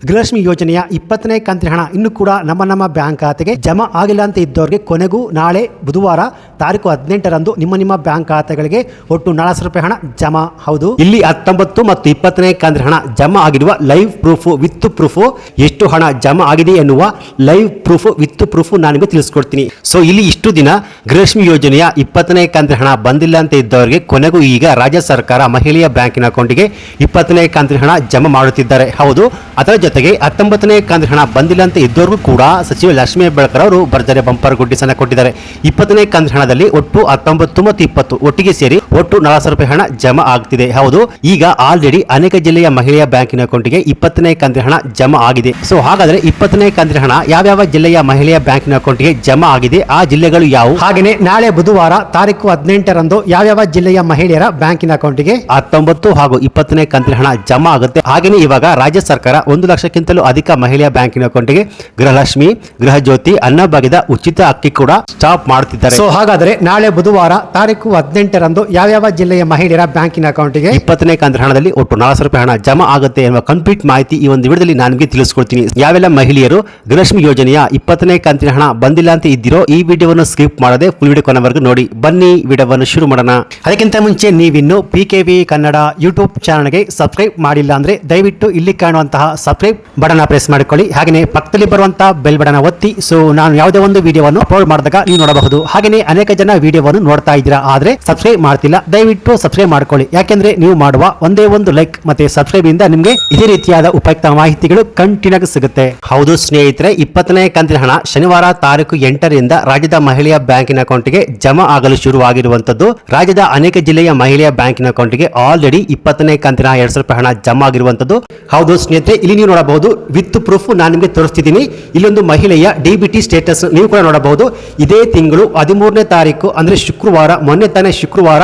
ಗೃಹಲಕ್ಷ್ಮಿ ಯೋಜನೆಯ 20ನೇ ಕಂತಿನ ಹಣ ಇನ್ನೂ ಕೂಡ ನಮ್ಮ ಬ್ಯಾಂಕ್ ಖಾತೆಗೆ ಜಮಾ ಆಗಿಲ್ಲ ಅಂತ ಇದ್ದವರಿಗೆ ಕೊನೆಗೂ ನಾಳೆ ಬುಧವಾರ ತಾರೀಕು 18ರಂದು ನಿಮ್ಮ ಬ್ಯಾಂಕ್ ಖಾತೆಗಳಿಗೆ ಒಟ್ಟು 400 ರೂಪಾಯಿ ಹಣ ಜಮಾ. ಹೌದು, ಇಲ್ಲಿ 19 ಮತ್ತು 20ನೇ ಕಂತಿನ ಹಣ ಜಮಾ ಆಗಿರುವ ಲೈವ್ ಪ್ರೂಫ್ ವಿತ್ ಪ್ರೂಫ್ ಎಷ್ಟು ಹಣ ಜಮಾ ಆಗಿದೆ ಎನ್ನುವ ಲೈವ್ ಪ್ರೂಫ್ ವಿತ್ ಪ್ರೂಫ್ ನಾನು ನಿಮಗೆ ತಿಳಿಸ್ಕೊಡ್ತೀನಿ. ಸೊ ಇಲ್ಲಿ ಇಷ್ಟು ದಿನ ಗೃಹಲಕ್ಷ್ಮಿ ಯೋಜನೆಯ 20ನೇ ಕಂತಿನ ಹಣ ಬಂದಿಲ್ಲ ಅಂತ ಇದ್ದವರಿಗೆ ಕೊನೆಗೂ ಈಗ ರಾಜ್ಯ ಸರ್ಕಾರ ಮಹಿಳೆಯ ಬ್ಯಾಂಕಿನ ಅಕೌಂಟ್ಗೆ 20ನೇ ಕಂತಿನ ಹಣ ಜಮಾ ಮಾಡುತ್ತಿದ್ದಾರೆ. ಹೌದು, ಅದರ ಜೊತೆಗೆ 19ನೇ ಕಂತಿನ ಹಣ ಬಂದಿಲ್ಲ ಅಂತ ಇದ್ದವರಿಗೂ ಕೂಡ ಸಚಿವ ಲಕ್ಷ್ಮೀ ಹೆಬ್ಬಾಳ್ಕರ್ ಅವರು ಭರ್ಜರಿ ಬಂಪರ್ ಗುಡ್ಡಿಸನ್ನ ಕೊಟ್ಟಿದ್ದಾರೆ. 20ನೇ ಕಂತಿನ ಹಣದಲ್ಲಿ ಒಟ್ಟು 19 ಮತ್ತು 20 ಒಟ್ಟಿಗೆ ಸೇರಿ ಒಟ್ಟು 400 ರೂಪಾಯಿ ಹಣ ಜಮಾ ಆಗ್ತಿದೆ. ಹೌದು, ಈಗ ಆಲ್ರೆಡಿ ಅನೇಕ ಜಿಲ್ಲೆಯ ಮಹಿಳೆಯ ಬ್ಯಾಂಕಿನ ಅಕೌಂಟ್ಗೆ 20ನೇ ಕಂತಿನ ಹಣ ಜಮಾ ಆಗಿದೆ. ಸೊ ಹಾಗಾದ್ರೆ 20ನೇ ಕಂತಿನ ಹಣ ಯಾವ ಜಿಲ್ಲೆಯ ಮಹಿಳೆಯ ಬ್ಯಾಂಕಿನ ಅಕೌಂಟ್ಗೆ ಜಮಾ ಆಗಿದೆ, ಆ ಜಿಲ್ಲೆಗಳು ಯಾವುವು? ಹಾಗೆಯೇ ನಾಳೆ ಬುಧವಾರ ತಾರೀಕು 18ರಂದು ಯಾವ ಜಿಲ್ಲೆಯ ಮಹಿಳೆಯರ ಬ್ಯಾಂಕಿನ ಅಕೌಂಟ್ಗೆ 19 ಹಾಗೂ 20ನೇ ಕಂತಿನ ಹಣ ಜಮಾ ಆಗುತ್ತೆ. ಹಾಗೆಯೇ ಇವಾಗ ರಾಜ್ಯ ಸರ್ಕಾರ 1 ಲಕ್ಷಕ್ಕಿಂತಲೂ ಅಧಿಕ ಮಹಿಳೆಯ ಬ್ಯಾಂಕಿನ ಅಕೌಂಟ್ಗೆ ಗೃಹಲಕ್ಷ್ಮಿ, ಗೃಹ ಜ್ಯೋತಿ, ಅನ್ನಭಾಗ್ಯದ ಉಚಿತ ಅಕ್ಕಿ ಕೂಡ ಸ್ಟಾಪ್ ಮಾಡುತ್ತಿದ್ದಾರೆ. ಸೊ ಹಾಗಾದ್ರೆ ನಾಳೆ ಬುಧವಾರ ತಾರೀಕು 18ರಂದು ಯಾವ ಜಿಲ್ಲೆಯ ಮಹಿಳೆಯರ ಬ್ಯಾಂಕಿನ ಅಕೌಂಟ್ಗೆ 20ನೇ ಕಂತಿನ ಹಣದಲ್ಲಿ ಒಟ್ಟು 400 ರೂಪಾಯಿ ಹಣ ಜಮಾ ಆಗುತ್ತೆ ಎನ್ನುವ ಕಂಪ್ಲೀಟ್ ಮಾಹಿತಿ ಈ ಒಂದು ವಿಡಿಯೋದಲ್ಲಿ ನಾನು ನಿಮಗೆ ತಿಳಿಸ್ಕೊಡ್ತೀನಿ. ಯಾವೆಲ್ಲ ಮಹಿಳೆಯರು ಗೃಹಲಕ್ಷ್ಮಿ ಯೋಜನೆಯ 20ನೇ ಕಂತಿನ ಹಣ ಬಂದಿಲ್ಲ ಅಂತ ಇದ್ದೀರೋ ಈ ವಿಡಿಯೋವನ್ನು ಸ್ಕಿಪ್ ಮಾಡದೆ ಫುಲ್ ವಿಡಿಯೋ ಕೊನೆವರೆಗೂ ನೋಡಿ. ಬನ್ನಿ ವಿಡಿಯೋವನ್ನು ಶುರು ಮಾಡೋಣ. ಅದಕ್ಕಿಂತ ಮುಂಚೆ ನೀವಿನ್ನು PKV ಕನ್ನಡ ಯೂಟ್ಯೂಬ್ ಚಾನಲ್ಗೆ ಸಬ್ಸ್ಕ್ರೈಬ್ ಮಾಡಿಲ್ಲ ಅಂದ್ರೆ ದಯವಿಟ್ಟು ಇಲ್ಲಿ ಕಾಣುವಂತಹ ಸಬ್ಸ್ಕ್ರೈಬ್ ಬಟನ್ ಪ್ರೆಸ್ ಮಾಡಿಕೊಳ್ಳಿ. ಹಾಗೆಯೇ ಪಕ್ಕದಲ್ಲಿ ಬರುವಂತಹ ಬೆಲ್ ಬಟನ್ ಒತ್ತಿ. ಸೊ ನಾನು ಯಾವುದೇ ಒಂದು ವಿಡಿಯೋವನ್ನು ಅಪ್ಲೋಡ್ ಮಾಡಿದಾಗ ನೀವು ನೋಡಬಹುದು. ಹಾಗೆಯೇ ಅನೇಕ ಜನ ವಿಡಿಯೋವನ್ನು ನೋಡ್ತಾ ಇದ್ದೀರಾ, ಆದ್ರೆ ಸಬ್ಸ್ಕ್ರೈಬ್ ಮಾಡ್ತಿಲ್ಲ. ದಯವಿಟ್ಟು ಸಬ್ಸ್ಕ್ರೈಬ್ ಮಾಡ್ಕೊಳ್ಳಿ. ಯಾಕೆಂದ್ರೆ ನೀವು ಮಾಡುವ ಒಂದೇ ಒಂದು ಲೈಕ್ ಮತ್ತೆ ಸಬ್ಸ್ಕ್ರೈಬ್ ಇಂದ ನಿಮಗೆ ಇದೇ ರೀತಿಯಾದ ಉಪಯುಕ್ತ ಮಾಹಿತಿಗಳು ಕಂಟಿನ್ಯೂ ಆಗಿ ಸಿಗುತ್ತೆ. ಹೌದು ಸ್ನೇಹಿತರೆ, 20ನೇ ಕಂತಿನ ಹಣ ಶನಿವಾರ ತಾರೀಕು 8ರಿಂದ ರಾಜ್ಯದ ಮಹಿಳೆಯ ಬ್ಯಾಂಕಿನ ಅಕೌಂಟ್ಗೆ ಜಮಾ ಆಗಲು ಶುರುವಾಗಿರುವಂತದ್ದು. ರಾಜ್ಯದ ಅನೇಕ ಜಿಲ್ಲೆಯ ಮಹಿಳೆಯ ಬ್ಯಾಂಕಿನ ಅಕೌಂಟ್ಗೆ ಆಲ್ರೆಡಿ 20ನೇ ಕಂತಿನ 200 ರೂಪಾಯಿ ಹಣ ಜಮಾ ಆಗಿರುವಂತದ್ದು. ಹೌದು ಸ್ನೇಹಿತರೆ, ಇಲ್ಲಿ ನೀವು ನೋಡಬಹುದು ವಿತ್ ಪ್ರೂಫ್ ನಾನು ನಿಮಗೆ ತೋರಿಸ್ತಿದ್ದೀನಿ. ಇಲ್ಲೊಂದು ಮಹಿಳೆಯ DBT ಸ್ಟೇಟಸ್ ನೀವು ಕೂಡ ನೋಡಬಹುದು. ಇದೇ ತಿಂಗಳು 13ನೇ ತಾರೀಕು ಅಂದ್ರೆ ಶುಕ್ರವಾರ, ಮೊನ್ನೆ ತಾನೇ ಶುಕ್ರವಾರ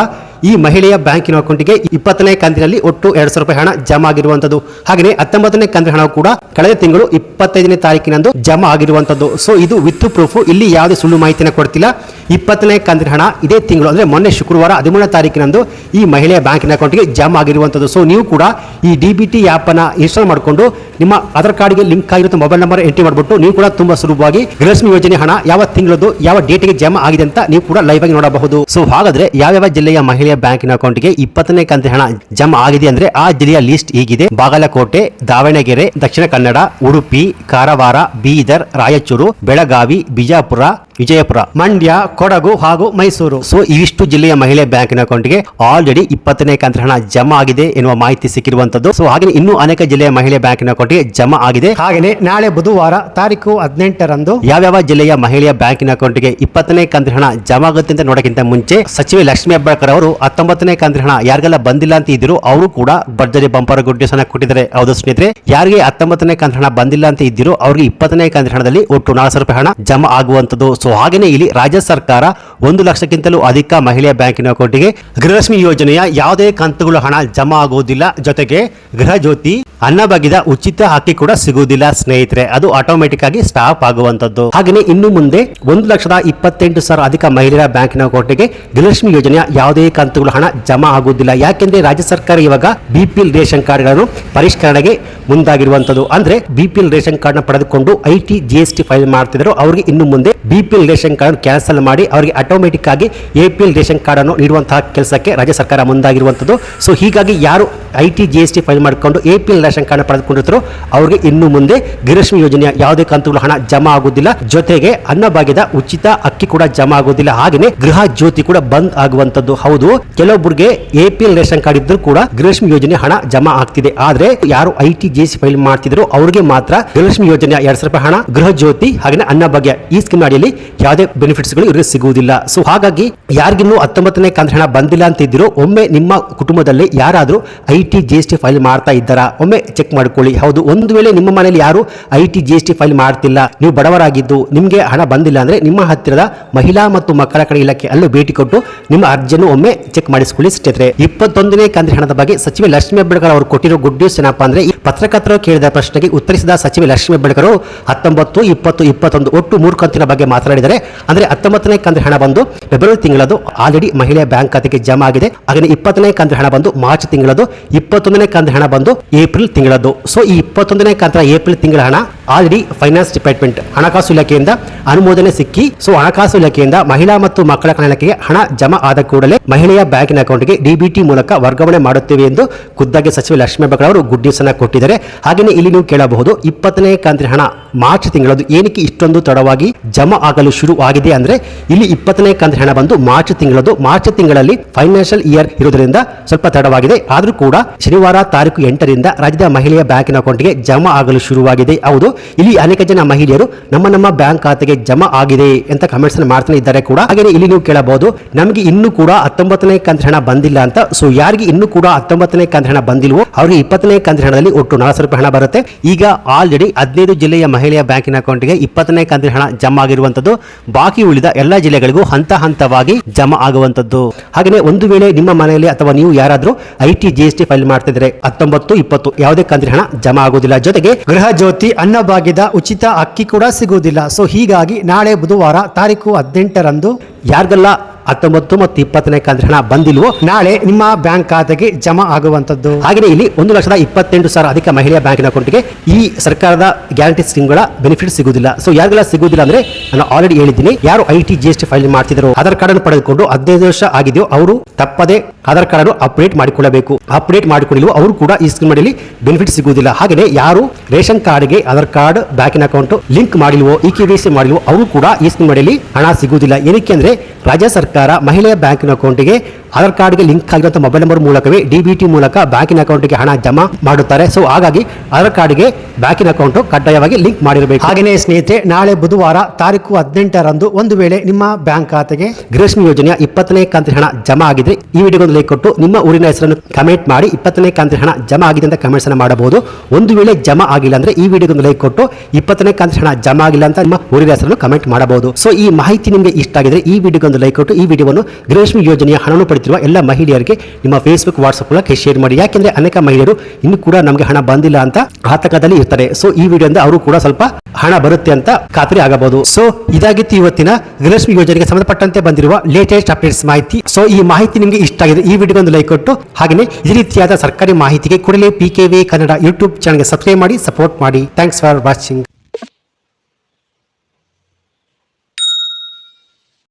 ಈ ಮಹಿಳೆಯ ಬ್ಯಾಂಕಿನ ಅಕೌಂಟ್ಗೆ 20ನೇ ಕಂತಿನಲ್ಲಿ ಒಟ್ಟು 200 ರೂಪಾಯಿ ಹಣ ಜಮಾ ಆಗಿರುವಂತದ್ದು. ಹಾಗೆಯೇ 19ನೇ ಕಂತಿನ ಹಣ ಕೂಡ ಕಳೆದ ತಿಂಗಳು 25ನೇ ತಾರೀಕಿನಂದು ಜಮಾ ಆಗಿರುವಂತದ್ದು. ಸೊ ಇದು ವಿತ್ ಪ್ರೂಫ್, ಇಲ್ಲಿ ಯಾವುದೇ ಸುಳ್ಳು ಮಾಹಿತಿನ ಕೊಡ್ತಿಲ್ಲ. 20ನೇ ಕಂತಿನ ಹಣ ಇದೇ ತಿಂಗಳು ಅಂದ್ರೆ ಮೊನ್ನೆ ಶುಕ್ರವಾರ 13ನೇ ತಾರೀಕಿನಂದು ಈ ಮಹಿಳೆಯ ಬ್ಯಾಂಕಿನ ಅಕೌಂಟ್ಗೆ ಜಮಾ ಆಗಿರುವಂತದ್ದು. ಸೊ ನೀವು ಕೂಡ ಈ DBT ಆಪ್ ಅನ್ನ ಇನ್ಸ್ಟಾಲ್ ಮಾಡಿಕೊಂಡು ನಿಮ್ಮ ಆಧಾರ್ ಕಾರ್ಡ್ಗೆ ಲಿಂಕ್ ಆಗಿರೋ ಮೊಬೈಲ್ ನಂಬರ್ ಎಂಟ್ರಿ ಮಾಡಿಬಿಟ್ಟು ನೀವು ಕೂಡ ತುಂಬಾ ಸುಲಭವಾಗಿ ಗೃಹಲಕ್ಷ್ಮಿ ಯೋಜನೆ ಹಣ ಯಾವ ತಿಂಗಳದ್ದು ಯಾವ ಡೇಟ್ಗೆ ಜಮಾ ಆಗಿದೆ ಅಂತ ನೀವು ಕೂಡ ಲೈವ್ ಆಗಿ ನೋಡಬಹುದು. ಸೊ ಹಾಗಾದ್ರೆ ಯಾವ ಜಿಲ್ಲೆಯ ಮಹಿಳೆಯ ಬ್ಯಾಂಕಿನ ಅಕೌಂಟ್ಗೆ 20ನೇ ಕಂತಿನ ಹಣ ಜಮಾ ಆಗಿದೆ ಅಂದ್ರೆ ಆ ಜಿಲ್ಲೆಯ ಲಿಸ್ಟ್ ಹೀಗಿದೆ: ಬಾಗಲಕೋಟೆ, ದಾವಣಗೆರೆ, ದಕ್ಷಿಣ ಕನ್ನಡ, ಉಡುಪಿ, ಕಾರವಾರ, ಬೀದರ್, ರಾಯಚೂರು, ಬೆಳಗಾವಿ, ಬಿಜಾಪುರ, ವಿಜಯಪುರ, ಮಂಡ್ಯ, ಕೊಡಗು ಹಾಗೂ ಮೈಸೂರು. ಸೊ ಇವಿಷ್ಟು ಜಿಲ್ಲೆಯ ಮಹಿಳೆ ಬ್ಯಾಂಕಿನ ಅಕೌಂಟ್ಗೆ ಆಲ್ರೆಡಿ 20ನೇ ಕಂತಿನ ಹಣ ಜಮಾ ಆಗಿದೆ ಎನ್ನುವ ಮಾಹಿತಿ ಸಿಕ್ಕಿರುವಂತದ್ದು. ಸೊ ಹಾಗೆ ಇನ್ನೂ ಅನೇಕ ಜಿಲ್ಲೆಯ ಮಹಿಳೆ ಬ್ಯಾಂಕಿನ ಅಕೌಂಟ್ಗೆ ಜಮಾ ಆಗಿದೆ. ಹಾಗೆಯೇ ನಾಳೆ ಬುಧವಾರ ತಾರೀಕು 18ರಂದು ಯಾವ ಜಿಲ್ಲೆಯ ಮಹಿಳೆಯ ಬ್ಯಾಂಕಿನ ಅಕೌಂಟ್ಗೆ 20ನೇ ಕಂತಿನ ಹಣ ಜಮಾ ಆಗುತ್ತೆ ಅಂತ ನೋಡಕ್ಕಿಂತ ಮುಂಚೆ ಸಚಿವೆ ಲಕ್ಷ್ಮೀ ಹೆಬ್ಬಾಳ್ಕರ್ ಅವರು 19ನೇ ಕಂತಿನ ಹಣ ಯಾರಿಗೆಲ್ಲ ಬಂದಿಲ್ಲ ಅಂತ ಇದ್ರು ಅವರು ಕೂಡ ಭರ್ಜರಿ ಬಂಪರ್ ಗುಡ್ ನ್ಯೂಸ್ ಅನ್ನ ಕೊಟ್ಟಿದ್ದಾರೆ. ಹೌದು ಸ್ನೇಹಿತರೆ, ಯಾರಿಗೆ 19ನೇ ಕಂತಿನ ಹಣ ಬಂದಿಲ್ಲ ಅಂತ ಇದ್ರು ಅವ್ರಿಗೆ 20ನೇ ಕಂತಿನ ಹಣದಲ್ಲಿ ಒಟ್ಟು 400 ರೂಪಾಯಿ ಹಣ ಜಮಾ ಆಗುವಂತದ್ದು. ಸೊ ಹಾಗೇನೆ ಇಲ್ಲಿ ರಾಜ್ಯ ಸರ್ಕಾರ 1 ಲಕ್ಷಕ್ಕಿಂತಲೂ ಅಧಿಕ ಮಹಿಳೆಯ ಬ್ಯಾಂಕಿನ ಅಕೌಂಟ್ಗೆ ಗೃಹಲಕ್ಷ್ಮಿ ಯೋಜನೆಯ ಯಾವುದೇ ಕಂತುಗಳು ಹಣ ಜಮಾ ಆಗುವುದಿಲ್ಲ. ಜೊತೆಗೆ ಗೃಹ ಜ್ಯೋತಿ, ಅನ್ನಭಾಗ್ಯದ ಉಚಿತ ಅಕ್ಕಿ ಕೂಡ ಸಿಗುವುದಿಲ್ಲ ಸ್ನೇಹಿತರೆ, ಅದು ಆಟೋಮೆಟಿಕ್ ಆಗಿ ಸ್ಟಾಪ್ ಆಗುವಂತದ್ದು. ಹಾಗೆಯೇ ಇನ್ನು ಮುಂದೆ 1,28,000 ಅಧಿಕ ಮಹಿಳೆಯರ ಬ್ಯಾಂಕಿನ ಅಕೌಂಟ್ಗೆ ಗೃಹಲಕ್ಷ್ಮಿ ಯೋಜನೆಯ ಯಾವುದೇ ಕಂತುಗಳು ಹಣ ಜಮಾ ಆಗುವುದಿಲ್ಲ. ಯಾಕೆಂದ್ರೆ ರಾಜ್ಯ ಸರ್ಕಾರ ಇವಾಗ BPL ರೇಷನ್ ಕಾರ್ಡ್ ಗಳನ್ನು ಪರಿಷ್ಕರಣೆಗೆ ಮುಂದಾಗಿರುವಂತದ್ದು. ಅಂದ್ರೆ BPL ರೇಷನ್ ಕಾರ್ಡ್ ನ ಪಡೆದುಕೊಂಡು IT GST ಫೈಲ್ ಮಾಡ್ತಿದ್ರು ಅವರಿಗೆ ಇನ್ನು ಮುಂದೆ BPL ರೇಷನ್ ಕಾರ್ಡ್ ಕ್ಯಾನ್ಸಲ್ ಮಾಡಿ ಅವರಿಗೆ ಆಟೋಮೆಟಿಕ್ ಆಗಿ APL ರೇಷನ್ ಕಾರ್ಡ್ ಅನ್ನು ನೀಡುವಂತಹ ಕೆಲಸಕ್ಕೆ ರಾಜ್ಯ ಸರ್ಕಾರ ಮುಂದಾಗಿರುವಂತದ್ದು. ಸೊ ಹೀಗಾಗಿ ಯಾರು IT GST ಫೈಲ್ ಮಾಡಿಕೊಂಡು APL ರೇಷನ್ ಕಾರ್ಡ್ ಪಡೆದುಕೊಂಡಿರ್ತಾರೋ ಅವರಿಗೆ ಇನ್ನು ಮುಂದೆ ಗೃಹಲಕ್ಷ್ಮಿ ಯೋಜನೆಯ ಯಾವುದೇ ಕಂತುಗಳು ಹಣ ಜಮಾ ಆಗುವುದಿಲ್ಲ. ಜೊತೆಗೆ ಅನ್ನಭಾಗ್ಯದ ಉಚಿತ ಅಕ್ಕಿ ಕೂಡ ಜಮಾ ಆಗುವುದಿಲ್ಲ. ಹಾಗೆಯೇ ಗೃಹ ಜ್ಯೋತಿ ಕೂಡ ಬಂದ್ ಆಗುವಂತದ್ದು. ಹೌದು, ಕೆಲವೊಬ್ಬರಿಗೆ APL ರೇಷನ್ ಕಾರ್ಡ್ ಇದ್ರೂ ಕೂಡ ಗೃಹಲಕ್ಷ್ಮಿ ಯೋಜನೆ ಹಣ ಜಮಾ ಆಗ್ತಿದೆ. ಆದ್ರೆ ಯಾರು IT GST ಫೈಲ್ ಮಾಡ್ತಿದ್ರು ಅವರಿಗೆ ಮಾತ್ರ ಗೃಹಲಕ್ಷ್ಮಿ ಯೋಜನೆಯ 200 ರೂಪಾಯಿ ಹಣ, ಗೃಹ ಜ್ಯೋತಿ ಹಾಗೆ ಅನ್ನಭಾಗ್ಯ ಈ ಸ್ಕೀಮ್ ಅಡಿಯಲ್ಲಿ ಯಾವುದೇ ಬೆನಿಫಿಟ್ಸ್ ಗಳು ಇವರಿಗೆ ಸಿಗುವುದಿಲ್ಲ. ಸೊ ಹಾಗಾಗಿ ಯಾರಿಗಿನ್ನೂ 19ನೇ ಕಂತಿನ ಹಣ ಬಂದಿಲ್ಲ ಅಂತ ಇದ್ರು ಒಮ್ಮೆ ನಿಮ್ಮ ಕುಟುಂಬದಲ್ಲಿ ಯಾರಾದ್ರೂ IT GST ಫೈಲ್ ಮಾಡ್ತಾ ಇದ್ದಾರಾ ಒಮ್ಮೆ ಚೆಕ್ ಮಾಡ್ಕೊಳ್ಳಿ. ಹೌದು, ಒಂದು ವೇಳೆ ನಿಮ್ಮ ಮನೆಯಲ್ಲಿ ಯಾರು IT GST ಫೈಲ್ ಮಾಡ್ತಿಲ್ಲ, ನೀವು ಬಡವರಾಗಿದ್ದು ನಿಮಗೆ ಹಣ ಬಂದಿಲ್ಲ ಅಂದ್ರೆ ನಿಮ್ಮ ಹತ್ತಿರದ ಮಹಿಳಾ ಮತ್ತು ಮಕ್ಕಳ ಕಡೆ ಇಲಾಖೆ ಅಲ್ಲೂ ಭೇಟಿ ಕೊಟ್ಟು ನಿಮ್ಮ ಅರ್ಜಿಯನ್ನು ಒಮ್ಮೆ ಚೆಕ್ ಮಾಡಿಸಿಕೊಳ್ಳಿ ಸ್ನೇಹಿತರೆ. 21ನೇ ಕಂತಿನ ಹಣದ ಬಗ್ಗೆ ಸಚಿವೆ ಲಕ್ಷ್ಮೀ ಹೆಬ್ಬಾಳ್ಕರ್ ಅವರು ಕೊಟ್ಟಿರೋ ಗುಡ್ ನ್ಯೂಸ್ ಏನಪ್ಪಾ ಅಂದ್ರೆ, ಪತ್ರಕರ್ತರು ಕೇಳಿದ ಪ್ರಶ್ನೆಗೆ ಉತ್ತರಿಸಿದ ಸಚಿವೆ ಲಕ್ಷ್ಮೀ ಹೆಬ್ಬಾಳ್ಕರ್ 19, 20, 21 ಒಟ್ಟು 3 ಕಂತಿನ ಬಗ್ಗೆ ಮಾತನಾಡಿದ್ದಾರೆ. ಅಂದ್ರೆ 19ನೇ ಕಂತಿನ ಹಣ ಬಂದು ಫೆಬ್ರವರಿ ತಿಂಗಳದು ಆಲ್ರೆಡಿ ಮಹಿಳೆಯ ಬ್ಯಾಂಕ್ ಖಾತೆಗೆ ಜಮಾ ಆಗಿದೆ. ಹಾಗೆ 20ನೇ ಕಂತಿನ ಹಣ ಬಂದು ಮಾರ್ಚ್ ತಿಂಗಳದು 21ನೇ ಕಂತಿನ ಹಣ ಬಂದು ಏಪ್ರಿಲ್ ತಿಂಗಳದ್ದು. ಸೊ ಈ 21ನೇ ಕಂತಿನ ಏಪ್ರಿಲ್ ತಿಂಗಳ ಹಣ ಆಲ್ರೆಡಿ ಫೈನಾನ್ಸ್ ಡಿಪಾರ್ಟ್ಮೆಂಟ್ ಹಣಕಾಸು ಇಲಾಖೆಯಿಂದ ಅನುಮೋದನೆ ಸಿಕ್ಕಿ ಸೊ ಹಣಕಾಸು ಇಲಾಖೆಯಿಂದ ಮಹಿಳಾ ಮತ್ತು ಮಕ್ಕಳ ಕಲ್ಯಾಣ ಇಲಾಖೆಗೆ ಹಣ ಜಮಾ ಆದ ಕೂಡಲೇ ಮಹಿಳೆಯ ಬ್ಯಾಂಕಿನ ಅಕೌಂಟ್ಗೆ ಡಿಬಿಟಿ ಮೂಲಕ ವರ್ಗಾವಣೆ ಮಾಡುತ್ತೇವೆ ಎಂದು ಖುದ್ದಾಗಿ ಸಚಿವ ಲಕ್ಷ್ಮೀ ಹೆಬ್ಬಾಳ್ಕರ್ ಅವರು ಗುಡ್ ನ್ಯೂಸ್ ಅನ್ನು ಕೊಟ್ಟಿದ್ದಾರೆ. ಹಾಗೆಯೇ ಇಲ್ಲಿ ನೀವು ಕೇಳಬಹುದು 20ನೇ ಕಂತಿನ ಹಣ ಮಾರ್ಚ್ ತಿಂಗಳದ್ದು ಏನಕ್ಕೆ ಇಷ್ಟೊಂದು ತಡವಾಗಿ ಜಮಾ ಆಗಲು ಶುರು ಆಗಿದೆ ಅಂದ್ರೆ ಇಲ್ಲಿ 20ನೇ ಕಂತಿನ ಹಣ ಬಂದು ಮಾರ್ಚ್ ತಿಂಗಳದ್ದು. ಮಾರ್ಚ್ ತಿಂಗಳಲ್ಲಿ ಫೈನಾನ್ಷಿಯಲ್ ಇಯರ್ ಇರುವುದರಿಂದ ಸ್ವಲ್ಪ ತಡವಾಗಿದೆ. ಆದರೂ ಕೂಡ ಶನಿವಾರ ತಾರೀಕು 8ರಿಂದ ರಾಜ್ಯದ ಮಹಿಳೆಯ ಬ್ಯಾಂಕಿನ ಅಕೌಂಟ್ಗೆ ಜಮಾ ಆಗಲು ಶುರುವಾಗಿದೆ. ಹೌದು, ಇಲ್ಲಿ ಅನೇಕ ಜನ ಮಹಿಳೆಯರು ನಮ್ಮ ಬ್ಯಾಂಕ್ ಖಾತೆಗೆ ಜಮಾ ಆಗಿದೆ ಅಂತ ಕಮೆಂಟ್ಸ್ ಮಾಡ್ತಾನೆ ಇದ್ದಾರೆ ಕೂಡ. ಹಾಗೆ ಇಲ್ಲಿ ನೀವು ಕೇಳಬಹುದು ನಮಗೆ ಇನ್ನೂ ಕೂಡ 19ನೇ ಕಂತಿನ ಹಣ ಬಂದಿಲ್ಲ ಅಂತ. ಸೊ ಯಾರಿಗೆ ಇನ್ನೂ ಕೂಡ 19ನೇ ಕಂತಿನ ಹಣ ಬಂದಿಲ್ವೋ ಅವರಿಗೆ 20ನೇ ಕಂತಿನ ಹಣದಲ್ಲಿ ಒಟ್ಟು 400 ರೂಪಾಯಿ ಹಣ ಬರುತ್ತೆ. ಈಗ ಆಲ್ರೆಡಿ 15 ಜಿಲ್ಲೆಯ ಮಹಿಳೆಯ ಬ್ಯಾಂಕಿನ ಅಕೌಂಟ್ಗೆ 20ನೇ ಕಂತಿನ ಹಣ ಜಮಾ ಆಗಿರುವಂತದ್ದು. ಬಾಕಿ ಉಳಿದ ಎಲ್ಲಾ ಜಿಲ್ಲೆಗಳಿಗೂ ಹಂತವಾಗಿ ಜಮಾ ಆಗುವಂತದ್ದು. ಹಾಗೆಯೇ ಒಂದು ವೇಳೆ ನಿಮ್ಮ ಮನೆಯಲ್ಲಿ ಅಥವಾ ನೀವು ಯಾರಾದ್ರೂ IT GST ಫೈಲ್ ಮಾಡ್ತಿದ್ರೆ 19, 20 ಯಾವುದೇ ಕಂತಿನ ಹಣ ಜಮಾ ಆಗುವುದಿಲ್ಲ. ಜೊತೆಗೆ ಗೃಹ ಜ್ಯೋತಿ ಅನ್ನಭಾಗ್ಯದ ಉಚಿತ ಅಕ್ಕಿ ಕೂಡ ಸಿಗುವುದಿಲ್ಲ. ಸೊ ಹೀಗಾಗಿ ನಾಳೆ ಬುಧವಾರ ತಾರೀಕು 18ರಂದು ಯಾರಿಗೆಲ್ಲ 19 ಮತ್ತು 20ನೇ ಕಂತಿನ ಹಣ ಬಂದಿಲ್ವೋ ನಾಳೆ ನಿಮ್ಮ ಬ್ಯಾಂಕ್ ಖಾತೆಗೆ ಜಮಾ ಆಗುವಂತದ್ದು. ಹಾಗೆಯೇ ಇಲ್ಲಿ 1,28,000 ಅಧಿಕ ಮಹಿಳೆಯ ಬ್ಯಾಂಕಿನ ಅಕೌಂಟ್ಗೆ ಈ ಸರ್ಕಾರದ ಗ್ಯಾರಂಟಿ ಸ್ಕೀಮ್ಗಳ ಬೆನಿಫಿಟ್ ಸಿಗುವುದಿಲ್ಲ. ಸೊ ಯಾರಿಗೆಲ್ಲ ಸಿಗುವುದಿಲ್ಲ ಅಂದ್ರೆ ನಾನು ಆಲ್ರೆಡಿ ಹೇಳಿದ್ದೀನಿ, ಯಾರು IT GST ಫೈಲ್ ಮಾಡ್ತಿದ್ರು ಆಧಾರ್ ಕಾರ್ಡ್ ಅನ್ನು ಪಡೆದುಕೊಂಡು 15 ವರ್ಷ ಆಗಿದೆಯೋ ಅವರು ತಪ್ಪದೆ ಆಧಾರ್ ಕಾರ್ಡ್ ಅನ್ನು ಅಪ್ಡೇಟ್ ಮಾಡಿಕೊಳ್ಳಬೇಕು. ಅಪ್ಡೇಟ್ ಮಾಡಿಕೊಂಡಿಲ್ವೋ ಅವರು ಕೂಡ ಈ ಸ್ಕೀಮ್ ಅಡಿಯಲ್ಲಿ ಬೆನಿಫಿಟ್ ಸಿಗುವುದಿಲ್ಲ. ಹಾಗೆಯೇ ಯಾರು ರೇಷನ್ ಕಾರ್ಡ್ಗೆ ಆಧಾರ್ ಕಾರ್ಡ್ ಬ್ಯಾಂಕಿನ ಅಕೌಂಟ್ ಲಿಂಕ್ ಮಾಡಿಲ್ವೋ EKYC ಮಾಡಿಲ್ವೋ ಅವರು ಕೂಡ ಈ ಸ್ಕೀಮ್ ಅಡಿಯಲ್ಲಿ ಹಣ ಸಿಗುವುದಿಲ್ಲ. ಏನಕ್ಕೆ ಅಂದ್ರೆ ರಾಜ್ಯ ಸರ್ಕಾರ ಮಹಿಳೆಯ ಬ್ಯಾಂಕಿನ ಅಕೌಂಟ್ಗೆ ಆಧಾರ್ ಕಾರ್ಡ್ಗೆ ಲಿಂಕ್ ಆಗಿರುವಂತಹ ಮೊಬೈಲ್ ನಂಬರ್ ಮೂಲಕವೇ DBT ಮೂಲಕ ಬ್ಯಾಂಕಿನ ಅಕೌಂಟ್ಗೆ ಹಣ ಜಮಾ ಮಾಡುತ್ತಾರೆ. ಸೊ ಹಾಗಾಗಿ ಆಧಾರ್ ಕಾರ್ಡ್ಗೆ ಬ್ಯಾಂಕಿನ ಅಕೌಂಟ್ ಕಡ್ಡಾಯವಾಗಿ ಲಿಂಕ್ ಮಾಡಿರಬೇಕು. ಹಾಗೆಯೇ ಸ್ನೇಹಿತರೆ, ನಾಳೆ ಬುಧವಾರ ತಾರೀಕು 18ರಂದು ಒಂದು ವೇಳೆ ನಿಮ್ಮ ಬ್ಯಾಂಕ್ ಖಾತೆಗೆ ಗೃಹಲಕ್ಷ್ಮಿ ಯೋಜನೆಯ 20ನೇ ಕಂತಿನ ಹಣ ಜಮಾ ಆಗಿದ್ರೆ ಈ ವಿಡಿಯೋಗೊಂದು ಲೈಕ್ ಕೊಟ್ಟು ನಿಮ್ಮ ಊರಿನ ಹೆಸರನ್ನು ಕಮೆಂಟ್ ಮಾಡಿ 20ನೇ ಕಂತಿನ ಹಣ ಜಮಾ ಆಗಿದೆ ಅಂತ ಕಮೆಂಟ್ಸ್ ಅನ್ನು ಮಾಡಬಹುದು. ಒಂದು ವೇಳೆ ಜಮಾ ಆಗಿಲ್ಲ ಅಂದ್ರೆ ಈ ವಿಡಿಯೋಗೊಂದು ಲೈಕ್ ಕೊಟ್ಟು 20ನೇ ಕಂತಿನ ಹಣ ಜಮಾ ಆಗಿಲ್ಲ ಅಂತ ನಿಮ್ಮ ಊರಿನ ಹೆಸರನ್ನು ಕಮೆಂಟ್ ಮಾಡಬಹುದು. ಸೊ ಈ ಮಾಹಿತಿ ನಿಮಗೆ ಇಷ್ಟ ಆಗಿದ್ರೆ ಈ ವಿಡಿಯೋಗೊಂದು ಲೈಕ್ ಕೊಟ್ಟು ಈ ವಿಡಿಯೋವನ್ನು ಗೃಹಲಕ್ಷ್ಮಿ ಯೋಜನೆಯ ಹಣವನ್ನು ಪಡೆದಿರುವ ಎಲ್ಲ ಮಹಿಳೆಯರಿಗೆ ನಿಮ್ಮ ಫೇಸ್ಬುಕ್ ವಾಟ್ಸ್ಆಪ್ ಮೂಲಕ ಶೇರ್ ಮಾಡಿ. ಯಾಕೆಂದ್ರೆ ಅನೇಕ ಮಹಿಳೆಯರು ಇನ್ನೂ ಕೂಡ ನಮಗೆ ಹಣ ಬಂದಿಲ್ಲ ಅಂತ ಆತಂಕದಲ್ಲಿ ಇರ್ತಾರೆ. ಸೊ ಈ ವಿಡಿಯೋದಿಂದ ಅವರು ಕೂಡ ಸ್ವಲ್ಪ ಹಣ ಬರುತ್ತೆ ಅಂತ ಖಾತ್ರಿ ಆಗಬಹುದು. ಸೊ ಇದಾಗಿತ್ತು ಇವತ್ತಿನ ಗೃಹಲಕ್ಷ್ಮಿ ಯೋಜನೆಗೆ ಸಂಬಂಧಪಟ್ಟಂತೆ ಬಂದಿರುವ ಲೇಟೆಸ್ಟ್ ಅಪ್ಡೇಟ್ಸ್ ಮಾಹಿತಿ. ಸೊ ಈ ಮಾಹಿತಿ ನಿಮಗೆ ಇಷ್ಟ ಆಗಿದೆ ಈ ವಿಡಿಯೋಗೊಂದು ಲೈಕ್ ಕೊಟ್ಟು ಹಾಗೆಯೇ ಈ ರೀತಿಯಾದ ಸರ್ಕಾರಿ ಮಾಹಿತಿಗೆ ಕೂಡಲೇ PKV ಕನ್ನಡ ಯೂಟ್ಯೂಬ್ ಚಾನಲ್ಗೆ ಸಬ್ಸ್ಕ್ರೈಬ್ ಮಾಡಿ ಸಪೋರ್ಟ್ ಮಾಡಿ. Thanks for watching.